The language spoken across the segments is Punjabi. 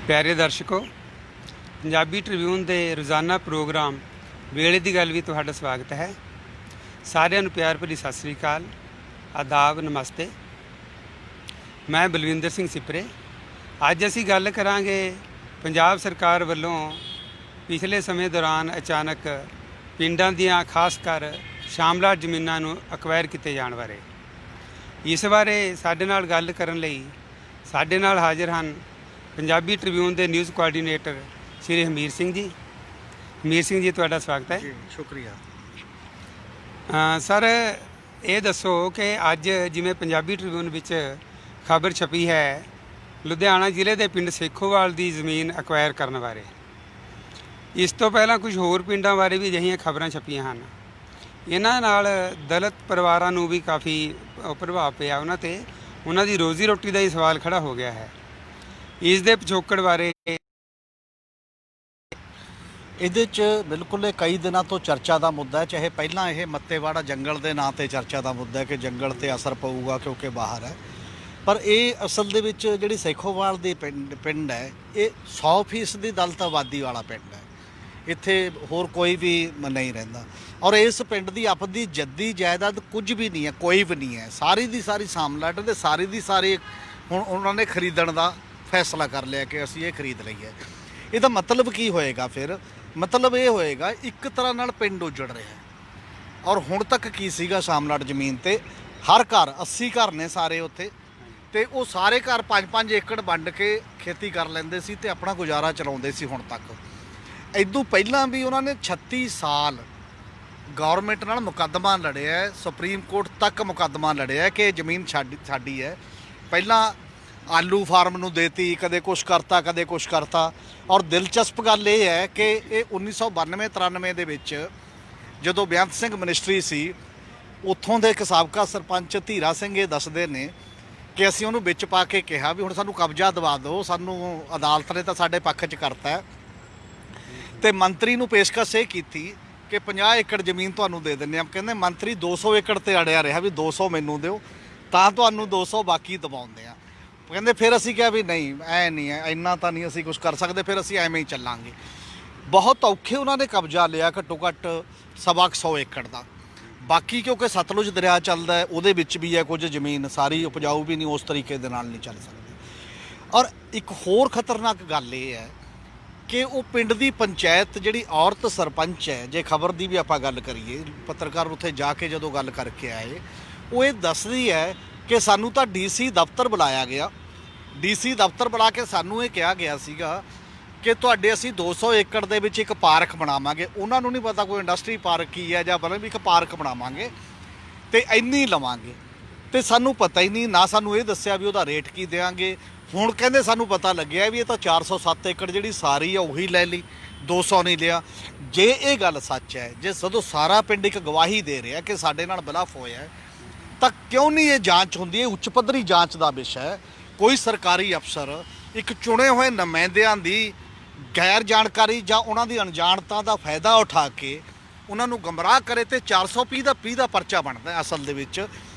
प्यारे दर्शकों, पंजाबी ट्रिब्यून के रोज़ाना प्रोग्राम वेले की गल भी तुहाडा स्वागत है। सारिਆਂ ਨੂੰ प्यार भरी सत श्री अकाल, आदाब, नमस्ते। मैं बलविंदर सिंह सिपरे। अज असी गल करांगे पंजाब सरकार वालों पिछले समय दौरान अचानक पिंडां दियां खासकर शामलाट जमीनां नूं अक्वायर किए जाण बारे। इस बारे साडे नाल गल करन लई साडे नाल हाज़र हन पंजाबी ट्रिब्यून के न्यूज़ कोआर्डीनेटर श्री हमीर सिंह जी। हमीर सिंह जी, तुहाडा स्वागत है। जी, शुक्रिया। सर, ये दसो कि अज जिवें पंजाबी ट्रिब्यून विच खबर छपी है लुधियाना जिले के पिंड सेखोवाल की जमीन अक्वायर करने बारे, इस तो पहला कुछ होर पिंडां बारे भी अजिहियां खबरां छपियां हैं। इन्हां नाल दलित परिवारां नूं भी काफ़ी प्रभाव पिया, उन्हां दी रोज़ी रोटी का ही सवाल खड़ा हो गया है। इस दे पिछोकड़ बारे ਇਹਦੇ 'ਚ ਬਿਲਕੁਲ ਕਈ ਦਿਨਾਂ ਤੋਂ ਚਰਚਾ ਦਾ ਮੁੱਦਾ ਹੈ। ਚਾਹੇ ਪਹਿਲਾਂ ਇਹ ਮੱਤੇਵਾੜਾ ਜੰਗਲ ਦੇ ਨਾਂ ਤੇ ਚਰਚਾ ਦਾ ਮੁੱਦਾ ਹੈ ਕਿ ਜੰਗਲ ਤੇ ਅਸਰ ਪਊਗਾ ਕਿਉਂਕਿ ਬਾਹਰ ਹੈ, ਪਰ ਇਹ ਅਸਲ ਦੇ ਵਿੱਚ ਜਿਹੜੀ ਸੇਖੋਵਾਲ ਦੀ ਪਿੰਡ ਹੈ ਇਹ 100% ਦੀ ਦਲਿਤ ਆਬਾਦੀ ਵਾਲਾ ਪਿੰਡ ਹੈ। ਇੱਥੇ ਹੋਰ ਕੋਈ ਵੀ ਨਹੀਂ ਰਹਿੰਦਾ ਔਰ ਇਸ ਪਿੰਡ ਦੀ ਆਪਦੀ ਜੱਦੀ ਜਾਇਦਾਦ ਕੁਝ ਵੀ ਨਹੀਂ ਹੈ, ਕੋਈ ਵੀ ਨਹੀਂ ਹੈ। ਸਾਰੀ ਦੀ ਸਾਰੀ ਸਾਮਲਾਟ ਦੇ ਸਾਰੀ ਦੀ ਸਾਰੀ ਹੁਣ ਉਹਨਾਂ ਨੇ ਖਰੀਦਣ ਦਾ ਫੈਸਲਾ ਕਰ ਲਿਆ ਕਿ ਅਸੀਂ ਇਹ ਖਰੀਦ ਲਈਏ। ਇਹਦਾ ਮਤਲਬ ਕੀ ਹੋਏਗਾ? ਫਿਰ ਮਤਲਬ ਇਹ ਹੋਏਗਾ ਇੱਕ ਤਰ੍ਹਾਂ ਨਾਲ ਪਿੰਡ ਉਜੜ ਰਿਹਾ। ਔਰ ਹੁਣ ਤੱਕ ਕੀ ਸੀਗਾ ਸਾਮਲਾਟ ਜ਼ਮੀਨ ਤੇ ਹਰ ਘਰ 80 ਘਰ ਨੇ ਸਾਰੇ ਉੱਥੇ, ਤੇ ਉਹ ਸਾਰੇ ਘਰ 5-5 ਏਕੜ ਵੰਡ ਕੇ ਖੇਤੀ ਕਰ ਲੈਂਦੇ ਸੀ ਤੇ ਆਪਣਾ ਗੁਜ਼ਾਰਾ ਚਲਾਉਂਦੇ ਸੀ। ਹੁਣ ਤੱਕ ਇਦੋਂ ਪਹਿਲਾਂ ਵੀ ਉਹਨਾਂ ਨੇ 36 ਸਾਲ ਗੌਰਮੈਂਟ ਨਾਲ ਮੁਕੱਦਮਾ ਲੜਿਆ, ਸੁਪਰੀਮ ਕੋਰਟ ਤੱਕ ਮੁਕੱਦਮਾ ਲੜਿਆ ਕਿ ਜ਼ਮੀਨ ਸਾਡੀ ਹੈ। ਪਹਿਲਾਂ ਆਲੂ ਫਾਰਮ ਨੂੰ ਦੇਤੀ, ਕਦੇ ਕੁਛ ਕਰਤਾ ਕਦੇ ਕੁਛ ਕਰਤਾ। ਔਰ ਦਿਲਚਸਪ ਗੱਲ ਇਹ ਹੈ ਕਿ ਇਹ 1992-93 ਦੇ ਵਿੱਚ ਜਦੋਂ ਬੇਅੰਤ ਸਿੰਘ ਮਿਨਿਸਟਰੀ ਸੀ, ਉੱਥੋਂ ਦੇ ਇੱਕ ਸਾਬਕਾ ਸਰਪੰਚ ਧੀਰਾ ਸਿੰਘ ਇਹ ਦੱਸਦੇ ਨੇ ਕਿ ਅਸੀਂ ਉਹਨੂੰ ਵਿੱਚ ਪਾ ਕੇ ਕਿਹਾ ਵੀ ਹੁਣ ਸਾਨੂੰ ਕਬਜ਼ਾ ਦਿਵਾ ਦਿਓ, ਸਾਨੂੰ ਅਦਾਲਤ ਨੇ ਤਾਂ ਸਾਡੇ ਪੱਖ 'ਚ ਕਰਤਾ। ਤੇ ਮੰਤਰੀ ਨੂੰ ਪੇਸ਼ਕਸ਼ ਇਹ ਕੀਤੀ ਕਿ 50 ਏਕੜ ਜ਼ਮੀਨ ਤੁਹਾਨੂੰ ਦੇ ਦਿੰਦੇ ਆ। ਕਹਿੰਦੇ ਮੰਤਰੀ 200 ਏਕੜ ਤੇ ਅੜਿਆ ਰਿਹਾ ਵੀ 200 ਮੈਨੂੰ ਦਿਓ ਤਾਂ ਤੁਹਾਨੂੰ 200 ਬਾਕੀ ਦਵਾਉਂਦੇ ਆ। ਕਹਿੰਦੇ ਫਿਰ ਅਸੀਂ ਕਿਹਾ ਵੀ ਨਹੀਂ, ਐ ਨਹੀਂ ਹੈ, ਇੰਨਾ ਤਾਂ ਨਹੀਂ ਅਸੀਂ ਕੁਝ ਕਰ ਸਕਦੇ, ਫਿਰ ਅਸੀਂ ਐਵੇਂ ਹੀ ਚੱਲਾਂਗੇ। ਬਹੁਤ ਔਖੇ ਉਹਨਾਂ ਨੇ ਕਬਜ਼ਾ ਲਿਆ, ਘੱਟੋ ਘੱਟ 100 ਏਕੜ ਦਾ। ਬਾਕੀ ਕਿਉਂਕਿ ਸਤਲੁਜ ਦਰਿਆ ਚੱਲਦਾ ਹੈ, ਉਹਦੇ ਵਿੱਚ ਵੀ ਹੈ ਕੁਝ ਜ਼ਮੀਨ, ਸਾਰੀ ਉਪਜਾਊ ਵੀ ਨਹੀਂ, ਉਸ ਤਰੀਕੇ ਦੇ ਨਾਲ ਨਹੀਂ ਚੱਲ ਸਕਦੀ। ਔਰ ਇੱਕ ਹੋਰ ਖਤਰਨਾਕ ਗੱਲ ਇਹ ਹੈ ਕਿ ਉਹ ਪਿੰਡ ਦੀ ਪੰਚਾਇਤ ਜਿਹੜੀ ਔਰਤ ਸਰਪੰਚ ਹੈ, ਜੇ ਖਬਰ ਦੀ ਵੀ ਆਪਾਂ ਗੱਲ ਕਰੀਏ, ਪੱਤਰਕਾਰ ਉੱਥੇ ਜਾ ਕੇ ਜਦੋਂ ਗੱਲ ਕਰਕੇ ਆਏ, ਉਹ ਇਹ ਦੱਸਦੀ ਹੈ ਕਿ ਸਾਨੂੰ ਤਾਂ ਡੀਸੀ ਦਫ਼ਤਰ ਬੁਲਾਇਆ ਗਿਆ। ਡੀਸੀ ਦਫ਼ਤਰ ਬੁਲਾ ਕੇ ਸਾਨੂੰ ਇਹ ਕਿਹਾ ਗਿਆ ਸੀਗਾ ਕਿ ਤੁਹਾਡੇ ਅਸੀਂ 200 ਏਕੜ ਦੇ ਵਿੱਚ ਇੱਕ ਪਾਰਕ ਬਣਾਵਾਂਗੇ। ਉਹਨਾਂ ਨੂੰ ਨਹੀਂ ਪਤਾ ਕੋਈ ਇੰਡਸਟਰੀ ਪਾਰਕ ਕੀ ਹੈ ਜਾਂ ਬਣੇ ਵੀ ਇੱਕ ਪਾਰਕ ਬਣਾਵਾਂਗੇ ਤੇ ਇੰਨੀ ਲਵਾਂਗੇ, ਤੇ ਸਾਨੂੰ ਪਤਾ ਹੀ ਨਹੀਂ, ਨਾ ਸਾਨੂੰ ਇਹ ਦੱਸਿਆ ਵੀ ਉਹਦਾ ਰੇਟ ਕੀ ਦੇਵਾਂਗੇ। ਹੁਣ ਕਹਿੰਦੇ ਸਾਨੂੰ ਪਤਾ ਲੱਗਿਆ ਵੀ ਇਹ ਤਾਂ 407 ਏਕੜ ਜਿਹੜੀ ਸਾਰੀ ਆ ਉਹੀ ਲੈ ਲਈ, 200 ਨਹੀਂ ਲਿਆ। ਜੇ ਇਹ ਗੱਲ ਸੱਚ ਹੈ, ਜੇ ਜਦੋਂ ਸਾਰਾ ਪਿੰਡ ਇੱਕ ਗਵਾਹੀ ਦੇ ਰਿਹਾ ਕਿ ਸਾਡੇ ਨਾਲ ਬਲਫ ਹੋਇਆ, ਤਾਂ ਕਿਉਂ ਨਹੀਂ ਇਹ ਜਾਂਚ ਹੁੰਦੀ? ਇਹ ਉੱਚ ਪੱਧਰੀ ਜਾਂਚ ਦਾ ਵਿਸ਼ਾ ਹੈ। ਕੋਈ ਸਰਕਾਰੀ ਅਫਸਰ ਇੱਕ ਚੁਣੇ ਹੋਏ ਨੁਮਾਇੰਦਿਆਂ ਦੀ ਗੈਰ ਜਾਣਕਾਰੀ ਜਾਂ ਉਹਨਾਂ ਦੀ ਅਣਜਾਣਤਾ ਦਾ ਫਾਇਦਾ ਉਠਾ ਕੇ ਉਹਨਾਂ ਨੂੰ ਗਮਰਾਹ ਕਰੇ ਤੇ 420 ਦਾ ਪਰਚਾ ਬਣਦਾ ਅਸਲ ਦੇ ਵਿੱਚ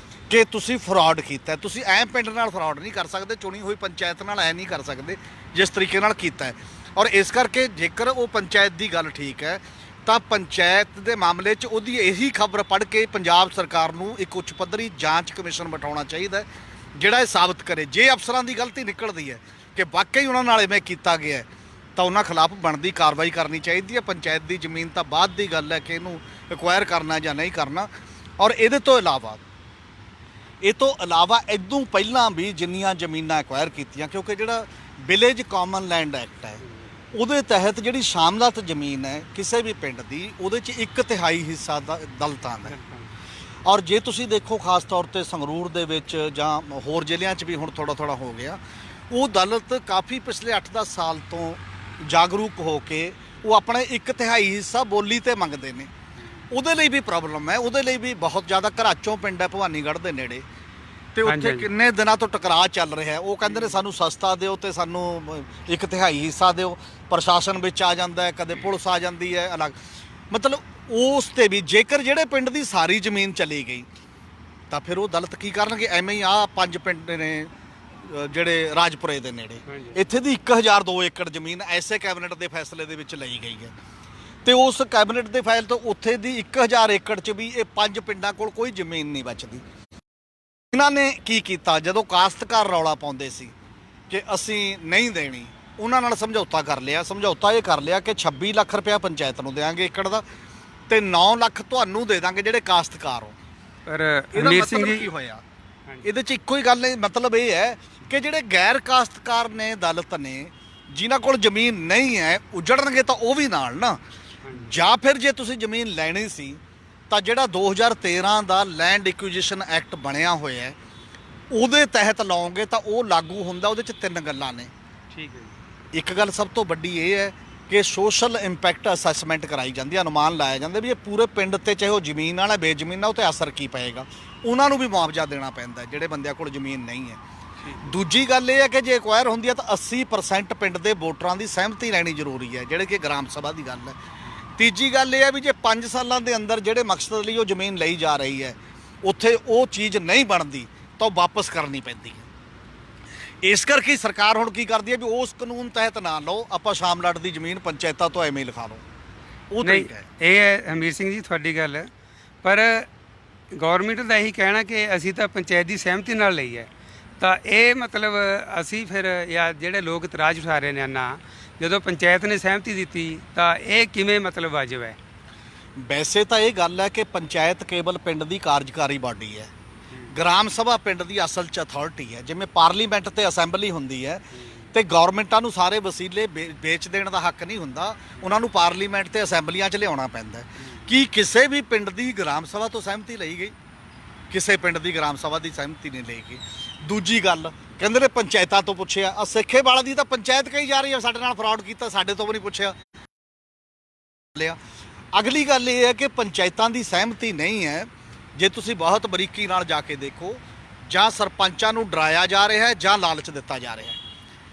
ਕਿ ਤੁਸੀਂ ਫਰਾਡ ਕੀਤਾ। ਤੁਸੀਂ ਐਂ ਪਿੰਡ ਨਾਲ ਫਰਾਡ ਨਹੀਂ ਕਰ ਸਕਦੇ, ਚੁਣੀ ਹੋਈ ਪੰਚਾਇਤ ਨਾਲ ਐ ਨਹੀਂ ਕਰ ਸਕਦੇ ਜਿਸ ਤਰੀਕੇ ਨਾਲ ਕੀਤਾ। ਔਰ ਇਸ ਕਰਕੇ ਜੇਕਰ ਉਹ ਪੰਚਾਇਤ ਦੀ ਗੱਲ ਠੀਕ ਹੈ ਤਾਂ ਪੰਚਾਇਤ ਦੇ ਮਾਮਲੇ 'ਚ ਉਹਦੀ ਇਹੀ ਖਬਰ ਪੜ੍ਹ ਕੇ ਪੰਜਾਬ ਸਰਕਾਰ ਨੂੰ ਇੱਕ ਉੱਚ ਪੱਧਰੀ ਜਾਂਚ ਕਮਿਸ਼ਨ ਬਿਠਾਉਣਾ ਚਾਹੀਦਾ, ਜਿਹੜਾ ਇਹ ਸਾਬਤ ਕਰੇ। ਜੇ ਅਫਸਰਾਂ ਦੀ ਗਲਤੀ ਨਿਕਲਦੀ ਹੈ ਕਿ ਵਾਕਈ ਉਹਨਾਂ ਨਾਲ ਇਵੇਂ ਕੀਤਾ ਗਿਆ ਤਾਂ ਉਹਨਾਂ ਖਿਲਾਫ ਬਣਦੀ ਕਾਰਵਾਈ ਕਰਨੀ ਚਾਹੀਦੀ ਹੈ। ਪੰਚਾਇਤ ਦੀ ਜ਼ਮੀਨ ਤਾਂ ਬਾਅਦ ਦੀ ਗੱਲ ਹੈ ਕਿ ਇਹਨੂੰ ਐਕਵਾਇਰ ਕਰਨਾ ਜਾਂ ਨਹੀਂ ਕਰਨਾ। ਔਰ ਇਹਦੇ ਤੋਂ ਇਲਾਵਾ ਇਦੋਂ ਪਹਿਲਾਂ ਵੀ ਜਿੰਨੀਆਂ ਜ਼ਮੀਨਾਂ ਐਕਵਾਇਰ ਕੀਤੀਆਂ, ਕਿਉਂਕਿ ਜਿਹੜਾ ਵਿਲੇਜ ਕਾਮਨ ਲੈਂਡ ਐਕਟ ਹੈ ਉਹਦੇ ਤਹਿਤ ਜਿਹੜੀ ਸ਼ਾਮਲਾਤ ਜ਼ਮੀਨ ਹੈ ਕਿਸੇ ਵੀ ਪਿੰਡ ਦੀ, ਉਹਦੇ 'ਚ 1/3 ਹਿੱਸਾ ਦਲਿਤਾਂ ਦਾ। ਔਰ ਜੇ ਤੁਸੀਂ ਦੇਖੋ ਖਾਸ ਤੌਰ 'ਤੇ ਸੰਗਰੂਰ ਦੇ ਵਿੱਚ ਜਾਂ ਹੋਰ ਜ਼ਿਲ੍ਹਿਆਂ 'ਚ ਵੀ ਹੁਣ ਥੋੜ੍ਹਾ ਹੋ ਗਿਆ, ਉਹ ਦਲਿਤ ਕਾਫੀ ਪਿਛਲੇ 8-10 ਸਾਲ ਤੋਂ ਜਾਗਰੂਕ ਹੋ ਕੇ ਉਹ ਆਪਣੇ 1/3 ਹਿੱਸਾ ਬੋਲੀ 'ਤੇ ਮੰਗਦੇ ਨੇ। ਉਹਦੇ ਲਈ ਵੀ ਪ੍ਰੋਬਲਮ ਹੈ, ਉਹਦੇ ਲਈ ਵੀ ਬਹੁਤ ਜ਼ਿਆਦਾ। ਘਰਾਚੋਂ ਪਿੰਡ ਹੈ ਭਵਾਨੀਗੜ੍ਹ ਦੇ ਨੇੜੇ, ਤੇ ਉੱਥੇ ਕਿੰਨੇ ਦਿਨਾਂ ਤੋਂ ਟਕਰਾਅ ਚੱਲ ਰਿਹਾ। ਉਹ ਕਹਿੰਦੇ ਨੇ ਸਾਨੂੰ ਸਸਤਾ ਦਿਓ ਤੇ ਸਾਨੂੰ 1/3 ਹਿੱਸਾ ਦਿਓ। ਪ੍ਰਸ਼ਾਸਨ ਵਿੱਚ ਆ ਜਾਂਦਾ ਹੈ, ਕਦੇ ਪੁਲਿਸ ਆ ਜਾਂਦੀ ਹੈ ਅਲੱਗ। ਮਤਲਬ ਉਸ 'ਤੇ ਵੀ ਜੇਕਰ ਜਿਹੜੇ ਪਿੰਡ ਦੀ ਸਾਰੀ ਜ਼ਮੀਨ ਚਲੀ ਗਈ ਤਾਂ ਫਿਰ ਉਹ ਦਲਿਤ ਕੀ ਕਰਨਗੇ? ਐਵੇਂ ਹੀ ਆਹ 5 ਪਿੰਡ ਨੇ ਜਿਹੜੇ ਰਾਜਪੁਰੇ ਦੇ ਨੇੜੇ ਹਾਂਜੀ। ਇੱਥੇ ਦੀ 1002 ਏਕੜ ਜ਼ਮੀਨ ਐਸੇ ਕੈਬਨਿਟ ਦੇ ਫੈਸਲੇ ਦੇ ਵਿੱਚ ਲਈ ਗਈ ਹੈ ਤੇ ਉਸ ਕੈਬਨਿਟ ਦੇ ਫਾਈਲ ਤੋਂ ਉੱਥੇ ਦੀ 1000 ਏਕੜ 'ਚ ਵੀ ਇਹ 5 ਪਿੰਡਾਂ ਕੋਲ ਕੋਈ ਜ਼ਮੀਨ ਨਹੀਂ ਬਚਦੀ। ਇਹਨਾਂ ਨੇ ਕੀ ਕੀਤਾ, ਜਦੋਂ ਕਾਸ਼ਤਕਾਰ ਰੌਲਾ ਪਾਉਂਦੇ ਸੀ ਕਿ ਅਸੀਂ ਨਹੀਂ ਦੇਣੀ, ਉਹਨਾਂ ਨਾਲ ਸਮਝੌਤਾ ਕਰ ਲਿਆ। ਸਮਝੌਤਾ ਇਹ ਕਰ ਲਿਆ ਕਿ 26 ਲੱਖ ਰੁਪਇਆ ਪੰਚਾਇਤ ਨੂੰ ਦੇਵਾਂਗੇ ਏਕੜ ਦਾ ਤੇ 9 ਲੱਖ ਤੁਹਾਨੂੰ ਦੇ ਦਾਂਗੇ ਜਿਹੜੇ ਕਾਸ਼ਤਕਾਰ ਹੋ। ਪਰ ਇਹਦਾ ਹਰਮੀਤ ਸਿੰਘ ਮਤਲਬ ਜੀ ਕੀ ਹੋਇਆ? ਇਹਦੇ 'ਚ ਇੱਕੋ ਹੀ ਗੱਲ ਹੈ, ਮਤਲਬ ਇਹ ਹੈ ਕਿ ਜਿਹੜੇ ਗੈਰ ਕਾਸ਼ਤਕਾਰ ਨੇ, ਦਲਿਤ ਨੇ, ਜਿਨ੍ਹਾਂ ਕੋਲ ਜ਼ਮੀਨ ਨਹੀਂ ਹੈ, ਉਜੜਨਗੇ ਤਾਂ ਉਹ ਵੀ ਨਾਲ ਨਾ। ਜਾਂ ਫਿਰ ਜੇ ਤੁਸੀਂ ਜ਼ਮੀਨ ਲੈਣੀ ਸੀ ਤਾਂ ਜਿਹੜਾ 2013 ਦਾ ਲੈਂਡ ਐਕੁਜੀਸ਼ਨ ਐਕਟ ਬਣਿਆ ਹੋਇਆ ਹੈ ਉਹਦੇ ਤਹਿਤ ਲਾਓਗੇ ਤਾਂ ਉਹ ਲਾਗੂ ਹੁੰਦਾ। ਉਹਦੇ 'ਚ 3 ਗੱਲਾਂ ਨੇ। ਠੀਕ ਹੈ ਜੀ। ਇੱਕ ਗੱਲ ਸਭ ਤੋਂ ਵੱਡੀ ਇਹ ਹੈ ਕਿ ਸੋਸ਼ਲ ਇੰਪੈਕਟ ਅਸੈਸਮੈਂਟ ਕਰਾਈ ਜਾਂਦੀ ਹੈ, ਅਨੁਮਾਨ ਲਾਇਆ ਜਾਂਦਾ ਵੀ ਇਹ ਪੂਰੇ ਪਿੰਡ ਤੇ ਚਾਹੇ ਉਹ ਜ਼ਮੀਨ ਵਾਲਾ ਬੇਜ਼ਮੀਨ ਆ ਉਹ ਤੇ ਅਸਰ ਕੀ ਪਏਗਾ। ਉਹਨਾਂ ਨੂੰ ਵੀ ਮੁਆਵਜ਼ਾ ਦੇਣਾ ਪੈਂਦਾ ਜਿਹੜੇ ਬੰਦਿਆਂ ਕੋਲ ਜ਼ਮੀਨ ਨਹੀਂ ਹੈ। ਦੂਜੀ ਗੱਲ ਇਹ ਹੈ ਕਿ ਜੇ ਐਕਵਾਇਰ ਹੁੰਦੀ ਹੈ ਤਾਂ 80% ਪਿੰਡ ਦੇ ਵੋਟਰਾਂ ਦੀ ਸਹਿਮਤੀ ਲੈਣੀ ਜ਼ਰੂਰੀ ਹੈ, ਜਿਹੜੇ ਕਿ ਗ੍ਰਾਮ ਸਭਾ ਦੀ ਗੱਲ ਹੈ। ਤੀਜੀ ਗੱਲ ਇਹ ਹੈ ਵੀ ਜੇ 5 ਸਾਲਾਂ ਦੇ ਅੰਦਰ ਜਿਹੜੇ ਮਕਸਦ ਲਈ ਉਹ ਜ਼ਮੀਨ ਲਈ ਜਾ ਰਹੀ ਹੈ ਉੱਥੇ ਉਹ ਚੀਜ਼ ਨਹੀਂ ਬਣਦੀ ਤਾਂ ਉਹ ਵਾਪਸ ਕਰਨੀ ਪੈਂਦੀ ਹੈ। ਇਸ ਕਰਕੇ ਸਰਕਾਰ ਹੁਣ ਕੀ ਕਰਦੀ ਹੈ ਵੀ ਉਸ ਕਾਨੂੰਨ ਤਹਿਤ ਨਾ ਲਓ, ਆਪਾਂ ਸ਼ਾਮਲਾਟ ਦੀ ਜ਼ਮੀਨ ਪੰਚਾਇਤਾਂ ਤੋਂ ਐਵੇਂ ਲਿਖਾ ਲਓ। ਉਹ ਨਹੀਂ, ਤਰੀਕਾ ਹੈ। ਇਹ ਹੈ ਹਰਮੀਤ ਸਿੰਘ ਜੀ ਤੁਹਾਡੀ ਗੱਲ, ਪਰ ਗਵਰਨਮੈਂਟ ਦਾ ਇਹੀ ਕਹਿਣਾ ਕਿ ਅਸੀਂ ਤਾਂ ਪੰਚਾਇਤ ਦੀ ਸਹਿਮਤੀ ਨਾਲ ਲਈ ਹੈ, ਤਾਂ ਇਹ ਮਤਲਬ ਅਸੀਂ ਫਿਰ ਜਾਂ ਜਿਹੜੇ ਲੋਕ ਇਤਰਾਜ਼ ਉਠਾ ਰਹੇ ਨੇ ਨਾ, ਜਦੋਂ ਪੰਚਾਇਤ ਨੇ ਸਹਿਮਤੀ ਦਿੱਤੀ ਤਾਂ ਇਹ ਕਿਵੇਂ ਮਤਲਬ ਵਾਜਬ ਹੈ? ਵੈਸੇ ਤਾਂ ਇਹ ਗੱਲ ਹੈ ਕਿ ਪੰਚਾਇਤ ਕੇਵਲ ਪਿੰਡ ਦੀ ਕਾਰਜਕਾਰੀ ਬਾਡੀ ਹੈ, ਗ੍ਰਾਮ ਸਭਾ ਪਿੰਡ ਦੀ ਅਸਲ 'ਚ ਅਥਾਰਟੀ ਹੈ। ਜਿਵੇਂ ਪਾਰਲੀਮੈਂਟ ਤੇ ਅਸੈਂਬਲੀ ਹੁੰਦੀ ਹੈ ਤੇ ਗਵਰਨਮੈਂਟਾਂ ਨੂੰ ਸਾਰੇ ਵਸੀਲੇ ਵੇਚ ਦੇਣ ਦਾ ਹੱਕ ਨਹੀਂ ਹੁੰਦਾ, ਉਹਨਾਂ ਨੂੰ ਪਾਰਲੀਮੈਂਟ ਤੇ ਅਸੈਂਬਲੀਆਂ 'ਚ ਲਿਆਉਣਾ ਪੈਂਦਾ। ਕੀ ਕਿਸੇ ਵੀ ਪਿੰਡ ਦੀ ਗ੍ਰਾਮ ਸਭਾ ਤੋਂ ਸਹਿਮਤੀ ਲਈ ਗਈ? ਕਿਸੇ ਪਿੰਡ ਦੀ ਗ੍ਰਾਮ ਸਭਾ ਦੀ ਸਹਿਮਤੀ ਨਹੀਂ ਲਈ ਗਈ। ਦੂਜੀ ਗੱਲ ਕਹਿੰਦੇ ਨੇ ਪੰਚਾਇਤਾਂ ਤੋਂ ਪੁੱਛਿਆ, ਆ ਸੇਖੇਵਾਲਾ ਦੀ ਤਾਂ ਪੰਚਾਇਤ ਕਹੀ ਜਾ ਰਹੀ ਹੈ ਸਾਡੇ ਨਾਲ ਫਰਾਡ ਕੀਤਾ, ਸਾਡੇ ਤੋਂ ਵੀ ਨਹੀਂ ਪੁੱਛਿਆ ਲਿਆ। ਅਗਲੀ ਗੱਲ ਇਹ ਹੈ ਕਿ ਪੰਚਾਇਤਾਂ ਦੀ ਸਹਿਮਤੀ ਨਹੀਂ ਹੈ। ਜੇ ਤੁਸੀਂ ਬਹੁਤ ਬਰੀਕੀ ਨਾਲ ਜਾ ਕੇ ਦੇਖੋ, ਜਾਂ ਸਰਪੰਚਾਂ ਨੂੰ ਡਰਾਇਆ ਜਾ ਰਿਹਾ ਹੈ ਜਾਂ ਲਾਲਚ ਦਿੱਤਾ ਜਾ ਰਿਹਾ ਹੈ।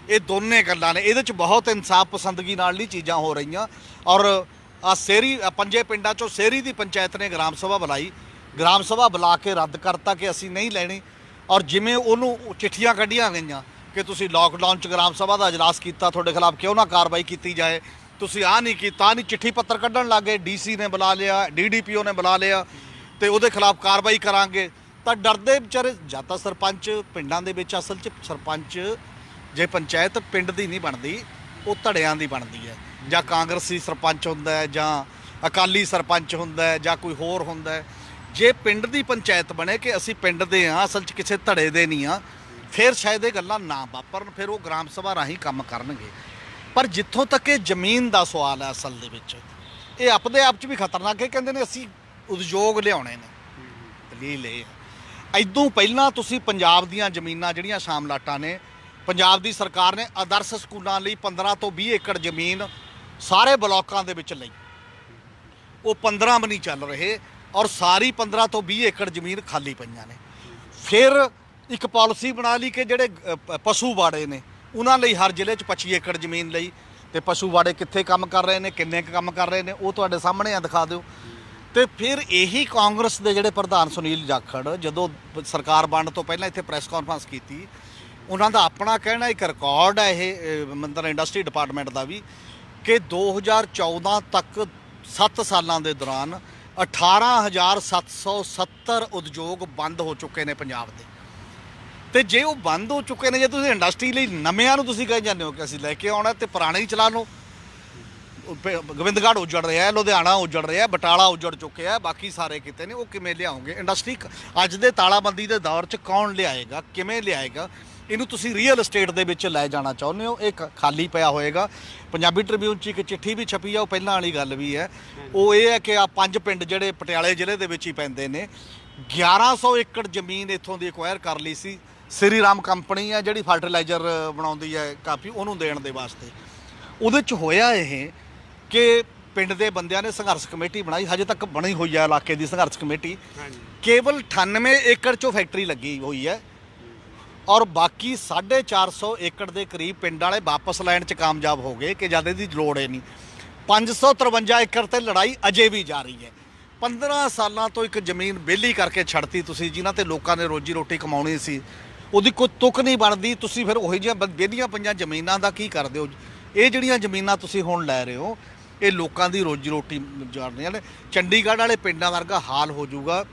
ਇਹ ਦੋਨੇ ਗੱਲਾਂ ਨੇ। ਇਹਦੇ 'ਚ ਬਹੁਤ ਇਨਸਾਫ ਪਸੰਦਗੀ ਨਾਲ ਨਹੀਂ ਚੀਜ਼ਾਂ ਹੋ ਰਹੀਆਂ। ਔਰ ਆ ਸ਼ਹਿਰੀ 5 ਪਿੰਡਾਂ 'ਚੋਂ ਸ਼ਹਿਰੀ ਦੀ ਪੰਚਾਇਤ ਨੇ ਗ੍ਰਾਮ ਸਭਾ ਬੁਲਾਈ, ਗ੍ਰਾਮ ਸਭਾ ਬੁਲਾ ਕੇ ਰੱਦ ਕਰਤਾ ਕਿ ਅਸੀਂ ਨਹੀਂ ਲੈਣੀ। ਔਰ ਜਿਵੇਂ ਉਹਨੂੰ ਚਿੱਠੀਆਂ ਕੱਢੀਆਂ ਗਈਆਂ ਕਿ ਤੁਸੀਂ ਲਾਕਡਾਊਨ 'ਚ ਗ੍ਰਾਮ ਸਭਾ ਦਾ ਇਜਲਾਸ ਕੀਤਾ, ਤੁਹਾਡੇ ਖਿਲਾਫ ਕਿਉਂ ਨਾ ਕਾਰਵਾਈ ਕੀਤੀ ਜਾਏ, ਤੁਸੀਂ ਆਹ ਨਹੀਂ ਕੀਤਾ, ਨਹੀਂ ਚਿੱਠੀ ਪੱਤਰ ਕੱਢਣ ਲੱਗ ਗਏ। ਡੀਸੀ ਨੇ ਬੁਲਾ ਲਿਆ, ਡੀਡੀਪੀਓ ਨੇ ਬੁਲਾ ਲਿਆ ਤੇ ਉਹਦੇ ਖਿਲਾਫ ਕਾਰਵਾਈ ਕਰਾਂਗੇ। ਤਾਂ ਡਰਦੇ ਵਿਚਾਰੇ, ਜਾਂ ਤਾਂ ਸਰਪੰਚ ਪਿੰਡਾਂ ਦੇ ਵਿੱਚ, ਅਸਲ 'ਚ ਸਰਪੰਚ ਜੇ ਪੰਚਾਇਤ ਪਿੰਡ ਦੀ ਨਹੀਂ ਬਣਦੀ, ਉਹ ਧੜਿਆਂ ਦੀ ਬਣਦੀ ਹੈ। ਜਾਂ ਕਾਂਗਰਸੀ ਸਰਪੰਚ ਹੁੰਦਾ ਹੈ, ਜਾਂ ਅਕਾਲੀ ਸਰਪੰਚ ਹੁੰਦਾ ਹੈ, ਜਾਂ ਕੋਈ ਹੋਰ ਹੁੰਦਾ ਹੈ। ਜੇ ਪਿੰਡ ਦੀ ਪੰਚਾਇਤ ਬਣੇ ਕਿ ਅਸੀਂ ਪਿੰਡ ਦੇ ਹਾਂ, ਅਸਲ 'ਚ ਕਿਸੇ ਧੜੇ ਦੇ ਨਹੀਂ ਆ, ਫਿਰ ਸ਼ਾਇਦ ਇਹ ਗੱਲਾਂ ਨਾ ਵਾਪਰਨ, ਫਿਰ ਉਹ ਗ੍ਰਾਮ ਸਭਾ ਰਾਹੀਂ ਕੰਮ ਕਰਨਗੇ। ਪਰ ਜਿੱਥੋਂ ਤੱਕ ਇਹ ਜ਼ਮੀਨ ਦਾ ਸਵਾਲ ਹੈ, ਅਸਲ ਦੇ ਵਿੱਚ ਇਹ ਆਪਣੇ ਆਪ 'ਚ ਵੀ ਖਤਰਨਾਕ ਹੈ। ਕਹਿੰਦੇ ਨੇ ਅਸੀਂ ਉਦਯੋਗ ਲਿਆਉਣੇ ਨੇ, ਦਲੀਲ ਇਹ ਹੈ। ਇਦੋਂ ਪਹਿਲਾਂ ਤੁਸੀਂ ਪੰਜਾਬ ਦੀਆਂ ਜ਼ਮੀਨਾਂ ਜਿਹੜੀਆਂ ਸ਼ਾਮਲਾਟਾਂ ਨੇ, ਪੰਜਾਬ ਦੀ ਸਰਕਾਰ ਨੇ ਆਦਰਸ਼ ਸਕੂਲਾਂ ਲਈ 15 ਤੋਂ 20 ਏਕੜ ਜ਼ਮੀਨ ਸਾਰੇ ਬਲਾਕਾਂ ਦੇ ਵਿੱਚ ਲਈ। ਉਹ 15 ਵੀ ਨਹੀਂ ਚੱਲ ਰਹੇ ਔਰ ਸਾਰੀ 15 ਤੋਂ 20 ਏਕੜ ਜ਼ਮੀਨ ਖਾਲੀ ਪਈਆਂ ਨੇ। ਫਿਰ ਇੱਕ ਪਾਲਿਸੀ ਬਣਾ ਲਈ ਕਿ ਜਿਹੜੇ ਪਸ਼ੂ ਬਾੜੇ ਨੇ ਉਹਨਾਂ ਲਈ ਹਰ ਜ਼ਿਲ੍ਹੇ 'ਚ 25 ਏਕੜ ਜ਼ਮੀਨ ਲਈ। ਤੇ ਪਸ਼ੂ ਬਾੜੇ ਕਿੱਥੇ ਕੰਮ ਕਰ ਰਹੇ ਨੇ, ਕਿੰਨੇ ਕੁ ਕੰਮ ਕਰ ਰਹੇ ਨੇ, ਉਹ ਤੁਹਾਡੇ ਸਾਹਮਣੇ ਆ, ਦਿਖਾ ਦਿਓ। ਤੇ ਫਿਰ ਇਹੀ ਕਾਂਗਰਸ ਦੇ ਜਿਹੜੇ ਪ੍ਰਧਾਨ ਸੁਨੀਲ ਜਾਖੜ ਜਦੋਂ ਸਰਕਾਰ ਬਣਨ ਤੋਂ ਪਹਿਲਾਂ ਇੱਥੇ ਪ੍ਰੈਸ ਕਾਨਫਰੰਸ ਕੀਤੀ, ਉਹਨਾਂ ਦਾ ਆਪਣਾ ਕਹਿਣਾ, ਇੱਕ ਰਿਕਾਰਡ ਹੈ ਇਹ ਮੰਦਰ ਇੰਡਸਟਰੀ ਡਿਪਾਰਟਮੈਂਟ ਦਾ ਵੀ, ਕਿ 2014 ਤੱਕ 7 ਸਾਲਾਂ ਦੇ ਦੌਰਾਨ 18,770 ਉਦਯੋਗ ਬੰਦ ਹੋ ਚੁੱਕੇ ਨੇ ਪੰਜਾਬ ਦੇ। ਤੇ ਜੇ ਉਹ ਬੰਦ ਹੋ ਚੁੱਕੇ ਨੇ, ਜੇ ਤੁਸੀਂ ਇੰਡਸਟਰੀ ਲਈ ਨਵਿਆਂ ਨੂੰ ਤੁਸੀਂ ਕਹੀ ਜਾਂਦੇ ਹੋ ਕਿ ਅਸੀਂ ਲੈ ਕੇ ਆਉਣਾ, ਤੇ ਪੁਰਾਣੇ ਹੀ ਚਲਾ ਲਓ। ਗੋਬਿੰਦਗੜ੍ਹ ਉਜੜ ਰਿਹਾ, ਲੁਧਿਆਣਾ ਉਜੜ ਰਿਹਾ, ਬਟਾਲਾ ਉਜੜ ਚੁੱਕਿਆ, ਬਾਕੀ ਸਾਰੇ ਕਿਤੇ ਨੇ। ਉਹ ਕਿਵੇਂ ਲਿਆਓਗੇ ਇੰਡਸਟਰੀ? ਅੱਜ ਦੇ ਤਾਲਾਬੰਦੀ ਦੇ ਦੌਰ 'ਚ ਕੌਣ ਲਿਆਏਗਾ, ਕਿਵੇਂ ਲਿਆਏਗਾ? ਇਹਨੂੰ ਤੁਸੀਂ ਰੀਅਲ ਅਸਟੇਟ ਦੇ ਵਿੱਚ ਲੈ ਜਾਣਾ ਚਾਹੁੰਦੇ ਹੋ, ਇਹ ਖਾਲੀ ਪਿਆ ਹੋਏਗਾ। ਪੰਜਾਬੀ ਟ੍ਰਿਬਿਊਨ 'ਚ ਇੱਕ ਚਿੱਠੀ ਵੀ ਛਪੀ ਆ, ਉਹ ਪਹਿਲਾਂ ਵਾਲੀ ਗੱਲ ਵੀ ਹੈ। ਉਹ ਇਹ ਹੈ ਕਿ ਆ 5 ਪਿੰਡ ਜਿਹੜੇ ਪਟਿਆਲੇ ਜ਼ਿਲ੍ਹੇ ਦੇ ਵਿੱਚ ਹੀ ਪੈਂਦੇ ਨੇ, 1100 ਏਕੜ ਜ਼ਮੀਨ ਇੱਥੋਂ ਦੀ ਐਕਵਾਇਰ ਕਰ ਲਈ ਸੀ। ਸ੍ਰੀ ਰਾਮ ਕੰਪਨੀ ਹੈ ਜਿਹੜੀ ਫਰਟੀਲਾਈਜ਼ਰ ਬਣਾਉਂਦੀ ਹੈ ਕਾਫੀ, ਉਹਨੂੰ ਦੇਣ ਦੇ ਵਾਸਤੇ। ਉਹਦੇ 'ਚ ਹੋਇਆ ਇਹ ਕਿ ਪਿੰਡ ਦੇ ਬੰਦਿਆਂ ਨੇ ਸੰਘਰਸ਼ ਕਮੇਟੀ ਬਣਾਈ, ਹਜੇ ਤੱਕ ਬਣੀ ਹੋਈ ਹੈ ਇਲਾਕੇ ਦੀ ਸੰਘਰਸ਼ ਕਮੇਟੀ। ਕੇਵਲ 98 ਏਕੜ 'ਚੋਂ ਫੈਕਟਰੀ ਲੱਗੀ ਹੋਈ ਹੈ ਔਰ ਬਾਕੀ 450 ਏਕੜ ਦੇ ਕਰੀਬ ਪਿੰਡ ਵਾਲੇ ਵਾਪਸ ਲੈਣ 'ਚ ਕਾਮਯਾਬ ਹੋ ਗਏ ਕਿ ਜਦ ਇਹਦੀ ਲੋੜ ਹੀ ਨਹੀਂ। 553 ਏਕੜ ਤੇ ਲੜਾਈ ਅਜੇ ਵੀ ਜਾਰੀ ਹੈ। 15 ਸਾਲਾਂ ਤੋਂ ਇੱਕ ਜ਼ਮੀਨ ਵਿਹਲੀ ਕਰਕੇ ਛੱਡਤੀ ਤੁਸੀਂ, ਜਿਨ੍ਹਾਂ ਤੇ ਲੋਕਾਂ ਨੇ ਰੋਜੀ ਰੋਟੀ ਕਮਾਉਣੀ ਸੀ, ਉਹਦੀ ਕੋਈ ਤੁਕ ਨਹੀਂ ਬਣਦੀ। ਤੁਸੀਂ ਫਿਰ ਉਹੀ ਜਿਹੀਆਂ ਵਿਹਲੀਆਂ ਪਈਆਂ ਜ਼ਮੀਨਾਂ ਦਾ ਕੀ ਕਰਦੇ ਹੋ? ਇਹ ਜਿਹੜੀਆਂ ਜ਼ਮੀਨਾਂ ਤੁਸੀਂ ਹੁਣ ਲੈ ਰਹੇ ਹੋ, ਇਹ ਲੋਕਾਂ ਦੀ ਰੋਜੀ ਰੋਟੀ ਜਾਣਦੀਆਂ ਨੇ। ਚੰਡੀਗੜ੍ਹ ਵਾਲੇ ਪਿੰਡਾਂ ਵਰਗਾ ਹਾਲ ਹੋ ਜਾਊਗਾ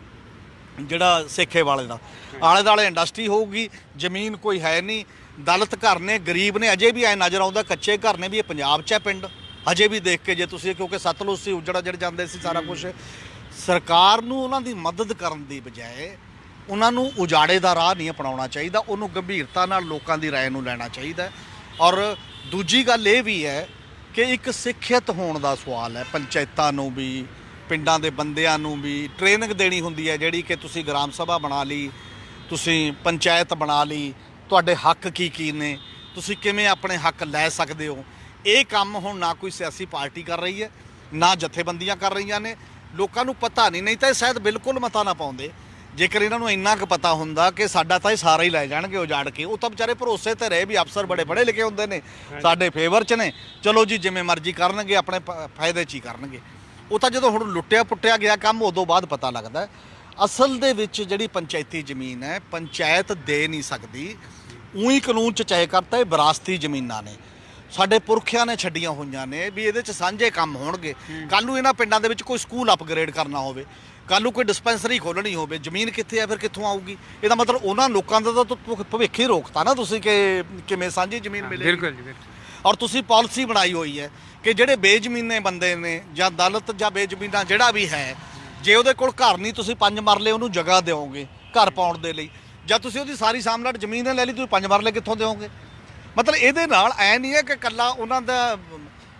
ਜਿਹੜਾ ਸੇਖੇ ਵਾਲੇ ਦਾ। ਆਲੇ ਦੁਆਲੇ ਇੰਡਸਟਰੀ ਹੋਊਗੀ, ਜ਼ਮੀਨ ਕੋਈ ਹੈ ਨਹੀਂ, ਦਲਿਤ ਘਰ ਨੇ, ਗਰੀਬ ਨੇ, ਅਜੇ ਵੀ ਐ ਨਜ਼ਰ ਆਉਂਦਾ ਕੱਚੇ ਘਰ ਨੇ ਵੀ ਇਹ ਪੰਜਾਬ 'ਚ ਹੈ ਪਿੰਡ ਅਜੇ ਵੀ ਦੇਖ ਕੇ, ਜੇ ਤੁਸੀਂ, ਕਿਉਂਕਿ ਸਤਲੁਜ ਸੀ, ਉੱਜੜ ਉੱਜੜ ਜਾਂਦੇ ਸੀ ਸਾਰਾ ਕੁਝ। ਸਰਕਾਰ ਨੂੰ ਉਹਨਾਂ ਦੀ ਮਦਦ ਕਰਨ ਦੀ ਬਜਾਏ ਉਹਨਾਂ ਨੂੰ ਉਜਾੜੇ ਦਾ ਰਾਹ ਨਹੀਂ ਅਪਣਾਉਣਾ ਚਾਹੀਦਾ, ਉਹਨੂੰ ਗੰਭੀਰਤਾ ਨਾਲ ਲੋਕਾਂ ਦੀ ਰਾਏ ਨੂੰ ਲੈਣਾ ਚਾਹੀਦਾ। ਔਰ ਦੂਜੀ ਗੱਲ ਇਹ ਵੀ ਹੈ ਕਿ ਇੱਕ ਸਿੱਖਿਅਤ ਹੋਣ ਦਾ ਸਵਾਲ ਹੈ। ਪੰਚਾਇਤਾਂ ਨੂੰ ਵੀ, ਪਿੰਡਾਂ ਦੇ ਬੰਦਿਆਂ ਨੂੰ ਵੀ ਟ੍ਰੇਨਿੰਗ ਦੇਣੀ ਹੁੰਦੀ ਹੈ, ਜਿਹੜੀ ਕਿ ਤੁਸੀਂ ਗ੍ਰਾਮ ਸਭਾ ਬਣਾ ਲਈ, ਤੁਸੀਂ ਪੰਚਾਇਤ ਬਣਾ ਲਈ, ਤੁਹਾਡੇ ਹੱਕ ਕੀ ਕੀ ਨੇ, ਤੁਸੀਂ ਕਿਵੇਂ ਆਪਣੇ ਹੱਕ ਲੈ ਸਕਦੇ ਹੋ। ਇਹ ਕੰਮ ਹੁਣ ਨਾ ਕੋਈ ਸਿਆਸੀ ਪਾਰਟੀ ਕਰ ਰਹੀ ਹੈ, ਨਾ ਜਥੇਬੰਦੀਆਂ ਕਰ ਰਹੀਆਂ ਨੇ। ਲੋਕਾਂ ਨੂੰ ਪਤਾ ਨਹੀਂ ਤਾਂ ਇਹ ਸ਼ਾਇਦ ਬਿਲਕੁਲ ਮਤਾ ਨਾ ਪਾਉਂਦੇ। ਜੇਕਰ ਇਹਨਾਂ ਨੂੰ ਇੰਨਾ ਕੁ ਪਤਾ ਹੁੰਦਾ ਕਿ ਸਾਡਾ ਤਾਂ ਇਹ ਸਾਰਾ ਹੀ ਲੈ ਜਾਣਗੇ ਉਜਾੜ ਕੇ, ਉਹ ਤਾਂ ਵਿਚਾਰੇ ਭਰੋਸੇ ਤੇ ਰਹੇ ਵੀ ਅਫਸਰ ਬੜੇ ਪੜ੍ਹੇ ਲਿਖੇ ਹੁੰਦੇ ਨੇ, ਸਾਡੇ ਫੇਵਰ 'ਚ ਨੇ, ਚਲੋ ਜੀ ਜਿਵੇਂ ਮਰਜ਼ੀ ਕਰਨਗੇ, ਆਪਣੇ ਫਾਇਦੇ 'ਚ ਹੀ ਕਰਨਗੇ। ਉਹ ਤਾਂ ਜਦੋਂ ਹੁਣ ਲੁੱਟਿਆ ਪੁੱਟਿਆ ਗਿਆ ਕੰਮ, ਉਦੋਂ ਬਾਅਦ ਪਤਾ ਲੱਗਦਾ ਅਸਲ ਦੇ ਵਿੱਚ ਜਿਹੜੀ ਪੰਚਾਇਤੀ ਜ਼ਮੀਨ ਹੈ ਪੰਚਾਇਤ ਦੇ ਨਹੀਂ ਸਕਦੀ। ਉਹੀ ਕਾਨੂੰਨ 'ਚ ਚਾਹੇ ਕਰਤਾ, ਇਹ ਵਿਰਾਸਤੀ ਜ਼ਮੀਨਾਂ ਨੇ, ਸਾਡੇ ਪੁਰਖਿਆਂ ਨੇ ਛੱਡੀਆਂ ਹੋਈਆਂ ਨੇ ਵੀ ਇਹਦੇ 'ਚ ਸਾਂਝੇ ਕੰਮ ਹੋਣਗੇ। ਕੱਲ੍ਹ ਨੂੰ ਇਹਨਾਂ ਪਿੰਡਾਂ ਦੇ ਵਿੱਚ ਕੋਈ ਸਕੂਲ ਅਪਗ੍ਰੇਡ ਕਰਨਾ ਹੋਵੇ, ਕੱਲ੍ਹ ਨੂੰ ਕੋਈ ਡਿਸਪੈਂਸਰੀ ਖੋਲ੍ਹਣੀ ਹੋਵੇ, ਜ਼ਮੀਨ ਕਿੱਥੇ ਆ, ਫਿਰ ਕਿੱਥੋਂ ਆਊਗੀ? ਇਹਦਾ ਮਤਲਬ ਉਹਨਾਂ ਲੋਕਾਂ ਦਾ ਤਾਂ ਭਵਿੱਖ ਹੀ ਰੋਕਤਾ ਨਾ ਤੁਸੀਂ ਕਿ ਕਿਵੇਂ ਸਾਂਝੀ ਜ਼ਮੀਨ ਮਿਲੇਗੀ। ਬਿਲਕੁਲ ਜੀ, ਬਿਲਕੁਲ। ਔਰ ਤੁਸੀਂ ਪਾਲਿਸੀ ਬਣਾਈ ਹੋਈ ਹੈ ਕਿ ਜਿਹੜੇ ਬੇਜ਼ਮੀਨੇ ਬੰਦੇ ਨੇ ਜਾਂ ਦਲਿਤ ਜਾਂ ਬੇਜ਼ਮੀਨਾ ਜਿਹੜਾ ਵੀ ਹੈ, ਜੇ ਉਹਦੇ ਕੋਲ ਘਰ ਨਹੀਂ, ਤੁਸੀਂ 5 ਮਰਲੇ ਉਹਨੂੰ ਜਗ੍ਹਾ ਦਿਓਗੇ ਘਰ ਪਾਉਣ ਦੇ ਲਈ, ਜਾਂ ਤੁਸੀਂ ਉਹਦੀ ਸਾਰੀ ਸਾਮਲਾਟ ਜ਼ਮੀਨ ਲੈ ਲਈ, ਤੁਸੀਂ 5 ਮਰਲੇ ਕਿੱਥੋਂ ਦਿਓਗੇ? ਮਤਲਬ ਇਹਦੇ ਨਾਲ ਐ ਨਹੀਂ ਹੈ ਕਿ ਇਕੱਲਾ ਉਹਨਾਂ ਦਾ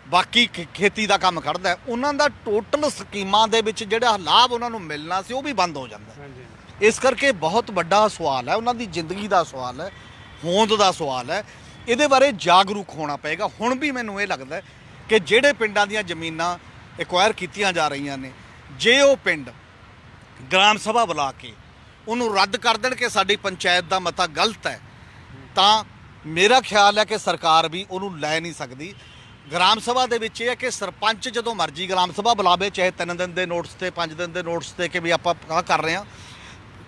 ਬਾਕੀ ਖੇਤੀ ਦਾ ਕੰਮ ਖੜਦਾ, ਉਹਨਾਂ ਦਾ ਟੋਟਲ ਸਕੀਮਾਂ ਦੇ ਵਿੱਚ ਜਿਹੜਾ ਲਾਭ ਉਹਨਾਂ ਨੂੰ ਮਿਲਣਾ ਸੀ ਉਹ ਵੀ ਬੰਦ ਹੋ ਜਾਂਦਾ। ਇਸ ਕਰਕੇ ਬਹੁਤ ਵੱਡਾ ਸਵਾਲ ਹੈ, ਉਹਨਾਂ ਦੀ ਜ਼ਿੰਦਗੀ ਦਾ ਸਵਾਲ ਹੈ, ਹੋਂਦ ਦਾ ਸਵਾਲ ਹੈ। ਇਹਦੇ ਬਾਰੇ ਜਾਗਰੂਕ ਹੋਣਾ ਪਏਗਾ। ਹੁਣ ਵੀ ਮੈਨੂੰ ਇਹ ਲੱਗਦਾ ਕਿ ਜਿਹੜੇ ਪਿੰਡਾਂ ਦੀਆਂ ਜ਼ਮੀਨਾਂ ਐਕਵਾਇਰ ਕੀਤੀਆਂ ਜਾ ਰਹੀਆਂ ਨੇ, ਜੇ ਉਹ ਪਿੰਡ ਗ੍ਰਾਮ ਸਭਾ ਬੁਲਾ ਕੇ ਉਹਨੂੰ ਰੱਦ ਕਰ ਦੇਣ ਕਿ ਸਾਡੀ ਪੰਚਾਇਤ ਦਾ ਮਤਾ ਗਲਤ ਹੈ, ਤਾਂ ਮੇਰਾ ਖਿਆਲ ਹੈ ਕਿ ਸਰਕਾਰ ਵੀ ਉਹਨੂੰ ਲੈ ਨਹੀਂ ਸਕਦੀ। ਗ੍ਰਾਮ ਸਭਾ ਦੇ ਵਿੱਚ ਇਹ ਹੈ ਕਿ ਸਰਪੰਚ ਜਦੋਂ ਮਰਜ਼ੀ ਗ੍ਰਾਮ ਸਭਾ ਬੁਲਾਵੇ, ਚਾਹੇ 3 ਦਿਨ ਦੇ ਨੋਟਿਸ ਤੇ 5 ਦਿਨ ਦੇ ਨੋਟਿਸ ਤੇ ਕਿ ਵੀ ਆਪਾਂ ਆਹ ਕਰ ਰਹੇ ਹਾਂ,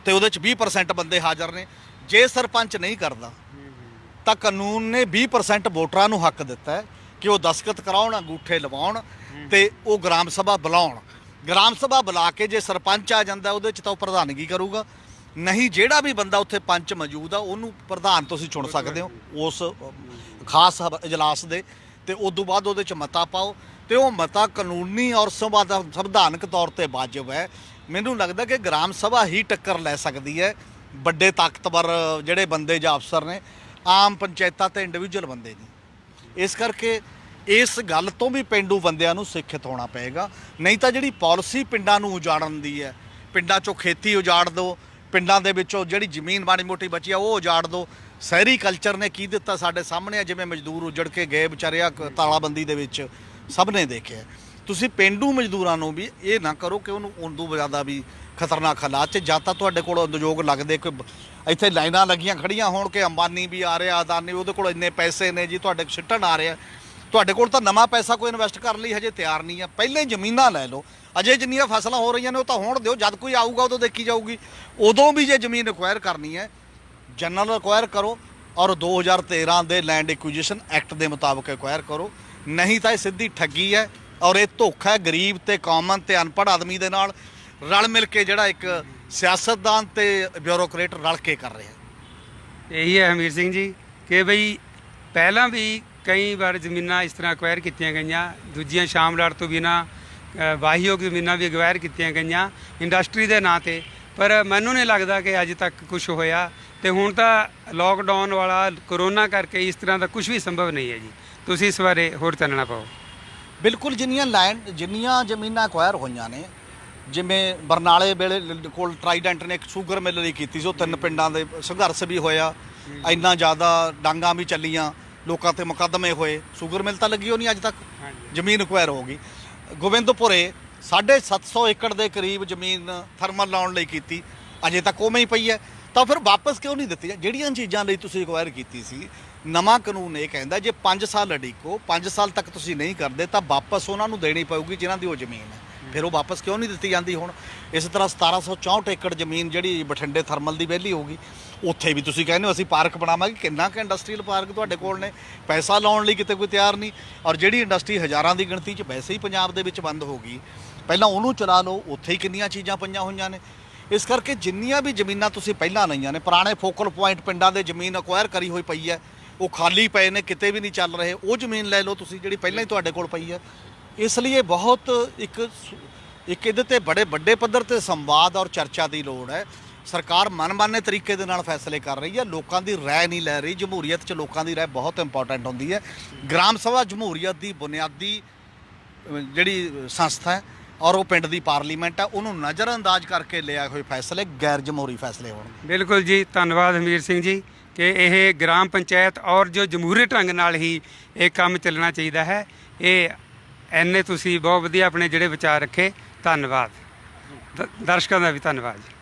ਤੇ ਉਹਦੇ 'ਚ 20% ਬੰਦੇ ਹਾਜ਼ਰ ਨੇ। ਜੇ ਸਰਪੰਚ ਨਹੀਂ ਕਰਦਾ ਤਾਂ ਕਾਨੂੰਨ ਨੇ 20% ਵੋਟਰਾਂ ਨੂੰ ਹੱਕ ਦਿੱਤਾ ਹੈ ਕਿ ਉਹ ਦਸਤਖਤ ਕਰਾਉਣ, ਅੰਗੂਠੇ ਲਵਾਉਣ ਤੇ ਉਹ ਗ੍ਰਾਮ ਸਭਾ ਬੁਲਾਉਣ। ਗ੍ਰਾਮ ਸਭਾ ਬੁਲਾ ਕੇ ਜੇ ਸਰਪੰਚ ਆ ਜਾਂਦਾ ਉਹਦੇ 'ਚ ਤਾਂ ਉਹ ਪ੍ਰਧਾਨਗੀ ਕਰੂਗਾ, ਨਹੀਂ ਜਿਹੜਾ ਵੀ ਬੰਦਾ ਉੱਥੇ ਪੰਚ ਮੌਜੂਦ ਆ ਉਹਨੂੰ ਪ੍ਰਧਾਨ ਤੁਸੀਂ ਚੁਣ ਸਕਦੇ ਹੋ ਉਸ ਖਾਸ ਇਜਲਾਸ ਦੇ, ਤੇ ਉਦੋਂ ਬਾਅਦ ਉਹਦੇ 'ਚ ਮਤਾ ਪਾਓ ਤੇ ਉਹ ਮਤਾ ਕਾਨੂੰਨੀ ਔਰ ਸੰਵਿਧਾਨਕ ਤੌਰ ਤੇ ਵਾਜਬ ਹੈ। ਮੈਨੂੰ ਲੱਗਦਾ ਕਿ ਗ੍ਰਾਮ ਸਭਾ ਹੀ ਟੱਕਰ ਲੈ ਸਕਦੀ ਹੈ ਵੱਡੇ ਤਾਕਤਵਰ ਜਿਹੜੇ ਬੰਦੇ ਜਾਂ ਅਫਸਰ ਨੇ, ਆਮ ਪੰਚਾਇਤਾਂ ਤੇ ਇੰਡੀਵਿਜੂਅਲ ਬੰਦੇ ਨਹੀਂ। ਇਸ ਕਰਕੇ ਇਸ ਗੱਲ ਤੋਂ ਵੀ ਪੇਂਡੂ ਬੰਦਿਆਂ ਨੂੰ ਸਿੱਖਿਤ ਹੋਣਾ ਪਏਗਾ। ਨਹੀਂ ਤਾਂ ਜਿਹੜੀ ਪਾਲਿਸੀ ਪਿੰਡਾਂ ਨੂੰ ਉਜਾੜਨ ਦੀ ਹੈ, ਪਿੰਡਾਂ 'ਚੋਂ ਖੇਤੀ ਉਜਾੜ ਦਿਓ, ਪਿੰਡਾਂ ਦੇ ਵਿੱਚੋਂ ਜਿਹੜੀ ਜ਼ਮੀਨ ਮਾੜੀ ਮੋਟੀ ਬਚੀ ਆ ਉਹ ਉਜਾੜ ਦਿਓ। ਸ਼ਹਿਰੀ ਕਲਚਰ ਨੇ ਕੀ ਦਿੱਤਾ ਸਾਡੇ ਸਾਹਮਣੇ ਆ, ਜਿਵੇਂ ਮਜ਼ਦੂਰ ਉਜੜ ਕੇ ਗਏ ਵਿਚਾਰੇ ਆ ਤਾਲਾਬੰਦੀ ਦੇ ਵਿੱਚ, ਸਭ ਨੇ ਦੇਖਿਆ। ਤੁਸੀਂ ਪੇਂਡੂ ਮਜ਼ਦੂਰਾਂ ਨੂੰ ਵੀ ਇਹ ਨਾ ਕਰੋ ਕਿ ਉਹਨੂੰ ਉਦੋਂ ਜ਼ਿਆਦਾ ਵੀ ਖਤਰਨਾਕ ਹਾਲਾਤ 'ਚ, ਜਾਂ ਤਾਂ ਤੁਹਾਡੇ ਕੋਲ ਉਦਯੋਗ ਲੱਗਦੇ, ਕੋਈ ਇੱਥੇ ਲਾਈਨਾਂ ਲੱਗੀਆਂ ਖੜੀਆਂ ਹੋਣ ਕਿ ਅੰਬਾਨੀ ਵੀ ਆ ਰਿਹਾ, ਅਦਾਨੀ, ਉਹਦੇ ਕੋਲ ਇੰਨੇ ਪੈਸੇ ਨੇ ਜੀ, ਤੁਹਾਡੇ ਸਿੱਟਣ ਆ ਰਿਹਾ। ਤੁਹਾਡੇ ਕੋਲ ਤਾਂ ਨਵਾਂ ਪੈਸਾ ਕੋਈ ਇਨਵੈਸਟ ਕਰਨ ਲਈ ਹਜੇ ਤਿਆਰ ਨਹੀਂ ਆ। ਪਹਿਲੇ ਜ਼ਮੀਨਾਂ ਲੈ ਲਓ, ਅਜੇ ਜਿੰਨੀਆਂ ਫਸਲਾਂ ਹੋ ਰਹੀਆਂ ਨੇ ਉਹ ਤਾਂ ਹੋਣ ਦਿਓ, ਜਦ ਕੋਈ ਆਊਗਾ ਉਦੋਂ ਦੇਖੀ ਜਾਊਗੀ। ਉਦੋਂ ਵੀ ਜੇ ਜ਼ਮੀਨ ਐਕਵਾਇਰ ਕਰਨੀ ਹੈ, ਜਨਰਲ ਐਕਵਾਇਰ ਕਰੋ ਔਰ 2013 ਦੇ ਲੈਂਡ ਐਕੁਜੀਸ਼ਨ ਐਕਟ ਦੇ ਮੁਤਾਬਕ ਐਕਵਾਇਰ ਕਰੋ। ਨਹੀਂ ਤਾਂ ਇਹ ਸਿੱਧੀ ਠੱਗੀ ਹੈ ਔਰ ਇਹ ਧੋਖਾ ਹੈ ਗਰੀਬ ਤੇ ਕਾਮਨ ਤੇ ਅਨਪੜ੍ਹ ਆਦਮੀ ਦੇ ਨਾਲ ਰਲ ਮਿਲ ਕੇ, ਜਿਹੜਾ ਇੱਕ ਸਿਆਸਤਦਾਨ ਤੇ ਬਿਊਰੋਕਰੇਟ ਰਲ ਕੇ ਕਰ ਰਿਹਾ। ਇਹੀ ਹੈ ਹਮੀਰ ਸਿੰਘ ਜੀ ਕਿ ਬਈ ਪਹਿਲਾਂ ਵੀ ਕਈ ਵਾਰ ਜ਼ਮੀਨਾਂ ਇਸ ਤਰ੍ਹਾਂ ਐਕਵਾਇਰ ਕੀਤੀਆਂ ਗਈਆਂ, ਦੂਜੀਆਂ ਸ਼ਾਮਲਾਟ ਤੋਂ ਬਿਨਾਂ ਵਾਹੀਯੋਗ ਜ਼ਮੀਨਾਂ ਵੀ ਐਕਵਾਇਰ ਕੀਤੀਆਂ ਗਈਆਂ ਇੰਡਸਟਰੀ ਦੇ ਨਾਂ 'ਤੇ, ਪਰ ਮੈਨੂੰ ਨਹੀਂ ਲੱਗਦਾ ਕਿ ਅੱਜ ਤੱਕ ਕੁਝ ਹੋਇਆ। ਤੇ ਹੁਣ ਤਾਂ ਲੋਕਡਾਊਨ ਵਾਲਾ ਕਰੋਨਾ ਕਰਕੇ ਇਸ ਤਰ੍ਹਾਂ ਦਾ ਕੁਝ ਵੀ ਸੰਭਵ ਨਹੀਂ ਹੈ ਜੀ। ਤੁਸੀਂ ਇਸ ਬਾਰੇ ਹੋਰ ਚਾਨਣਾ ਪਾਓ। ਬਿਲਕੁਲ, ਜਿੰਨੀਆਂ ਜ਼ਮੀਨਾਂ ਐਕਵਾਇਰ ਹੋਈਆਂ ਨੇ, ਜਿਵੇਂ ਬਰਨਾਲੇ ਵੇਲੇ ਕੋਲ ਟਰਾਈਡੈਂਟ ਨੇ ਇੱਕ ਸ਼ੂਗਰ ਮਿਲ ਲਈ ਕੀਤੀ ਸੀ, ਉਹ 3 ਪਿੰਡਾਂ ਦੇ ਸੰਘਰਸ਼ ਵੀ ਹੋਇਆ, ਇੰਨਾ ਜ਼ਿਆਦਾ ਡਾਂਗਾਂ ਵੀ ਚੱਲੀਆਂ, ਲੋਕਾਂ ਤੇ ਮੁਕੱਦਮੇ ਹੋਏ, ਸ਼ੂਗਰ ਮਿਲ ਤਾਂ ਲੱਗੀ ਉਹ ਨਹੀਂ ਅੱਜ ਤੱਕ, ਜ਼ਮੀਨ ਐਕਵਾਇਰ ਹੋ ਗਈ। ਗੋਬਿੰਦਪੁਰੇ 750 ਏਕੜ ਦੇ ਕਰੀਬ ਜ਼ਮੀਨ ਥਰਮਲ ਲਾਉਣ ਲਈ ਕੀਤੀ, ਅਜੇ ਤੱਕ ਉਵੇਂ ਹੀ ਪਈ ਹੈ। ਤਾਂ ਫਿਰ ਵਾਪਸ ਕਿਉਂ ਨਹੀਂ ਦਿੱਤੀ? ਜਿਹੜੀਆਂ ਚੀਜ਼ਾਂ ਲਈ ਤੁਸੀਂ ਐਕਵਾਇਰ ਕੀਤੀ ਸੀ, ਨਵਾਂ ਕਾਨੂੰਨ ਇਹ ਕਹਿੰਦਾ ਜੇ 5 ਸਾਲ ਅੜੀਕੋ, 5 ਸਾਲ ਤੱਕ ਤੁਸੀਂ ਨਹੀਂ ਕਰਦੇ ਤਾਂ ਵਾਪਸ ਉਹਨਾਂ ਨੂੰ ਦੇਣੀ ਪਊਗੀ ਜਿਨ੍ਹਾਂ ਦੀ ਉਹ ਜ਼ਮੀਨ ਹੈ। ਫਿਰ ਉਹ ਵਾਪਸ ਕਿਉਂ ਨਹੀਂ ਦਿੱਤੀ ਜਾਂਦੀ ਹੁਣ? ਇਸ ਤਰ੍ਹਾਂ 1764 ਏਕੜ ਜ਼ਮੀਨ ਜਿਹੜੀ ਬਠਿੰਡੇ ਥਰਮਲ ਦੀ ਵਿਹਲੀ ਹੋਊਗੀ, ਉੱਥੇ ਵੀ ਤੁਸੀਂ ਕਹਿੰਦੇ ਹੋ ਅਸੀਂ ਪਾਰਕ ਬਣਾਵਾਂਗੇ। ਕਿੰਨਾ ਕੁ ਇੰਡਸਟਰੀਅਲ ਪਾਰਕ ਤੁਹਾਡੇ ਕੋਲ ਨੇ? ਪੈਸਾ ਲਾਉਣ ਲਈ ਕਿਤੇ ਕੋਈ ਤਿਆਰ ਨਹੀਂ। ਔਰ ਜਿਹੜੀ ਇੰਡਸਟਰੀ ਹਜ਼ਾਰਾਂ ਦੀ ਗਿਣਤੀ 'ਚ ਵੈਸੇ ਹੀ ਪੰਜਾਬ ਦੇ ਵਿੱਚ ਬੰਦ ਹੋ ਗਈ, ਪਹਿਲਾਂ ਉਹਨੂੰ ਚਲਾ ਲਓ, ਉੱਥੇ ਹੀ ਕਿੰਨੀਆਂ ਚੀਜ਼ਾਂ ਪਈਆਂ ਹੋਈਆਂ ਨੇ। ਇਸ ਕਰਕੇ ਜਿੰਨੀਆਂ ਵੀ ਜ਼ਮੀਨਾਂ ਤੁਸੀਂ ਪਹਿਲਾਂ ਲਈਆਂ ਨੇ, ਪੁਰਾਣੇ ਫੋਕਲ ਪੁਆਇੰਟ ਪਿੰਡਾਂ ਦੇ ਜ਼ਮੀਨ ਅਕਵਾਇਰ ਕਰੀ ਹੋਈ ਪਈ ਹੈ, ਉਹ ਖਾਲੀ ਪਏ ਨੇ, ਕਿਤੇ ਵੀ ਨਹੀਂ ਚੱਲ ਰਹੇ, ਉਹ ਜ਼ਮੀਨ ਲੈ ਲਓ ਤੁਸੀਂ ਜਿਹੜੀ ਪਹਿਲਾਂ ਹੀ ਤੁਹਾਡੇ ਕੋਲ ਪਈ ਹੈ। ਇਸ ਲਈ ਇਹ ਬਹੁਤ ਇੱਕ ਇਹਦੇ ਤੇ ਬੜੇ ਵੱਡੇ ਪੱਧਰ ਤੇ ਸੰਵਾਦ ਔਰ ਚਰਚਾ ਦੀ ਲੋੜ ਹੈ। ਸਰਕਾਰ ਮਨਮਾਨੇ ਤਰੀਕੇ ਦੇ ਨਾਲ ਫੈਸਲੇ ਕਰ ਰਹੀ ਹੈ, ਲੋਕਾਂ ਦੀ ਰਾਏ ਨਹੀਂ ਲੈ ਰਹੀ। ਜਮਹੂਰੀਅਤ 'ਚ ਲੋਕਾਂ ਦੀ ਰਾਏ ਬਹੁਤ ਇੰਪੋਰਟੈਂਟ ਹੁੰਦੀ ਹੈ। ਗ੍ਰਾਮ ਸਭਾ ਜਮਹੂਰੀਅਤ ਦੀ ਬੁਨਿਆਦੀ ਜਿਹੜੀ ਸੰਸਥਾ ਹੈ ਔਰ ਉਹ ਪਿੰਡ ਦੀ ਪਾਰਲੀਮੈਂਟ ਹੈ, ਉਹਨੂੰ ਨਜ਼ਰਅੰਦਾਜ਼ ਕਰਕੇ ਲਿਆ ਹੋਏ ਫੈਸਲੇ ਗੈਰ ਜਮਹੂਰੀ ਫੈਸਲੇ ਹੋਣਗੇ। ਬਿਲਕੁਲ ਜੀ, ਧੰਨਵਾਦ ਹਮੀਰ ਸਿੰਘ ਜੀ ਕਿ ਇਹ ਗ੍ਰਾਮ ਪੰਚਾਇਤ ਔਰ ਜੋ ਜਮਹੂਰੀ ਢੰਗ ਨਾਲ ਹੀ ਇਹ ਕੰਮ ਚੱਲਣਾ ਚਾਹੀਦਾ ਹੈ। ਇਹ ਐਨੇ ਤੁਸੀਂ ਬਹੁਤ ਵਧੀਆ ਆਪਣੇ ਜਿਹੜੇ ਵਿਚਾਰ ਰੱਖੇ, ਧੰਨਵਾਦ। ਦਰਸ਼ਕਾਂ ਦਾ ਵੀ ਧੰਨਵਾਦ ਜੀ।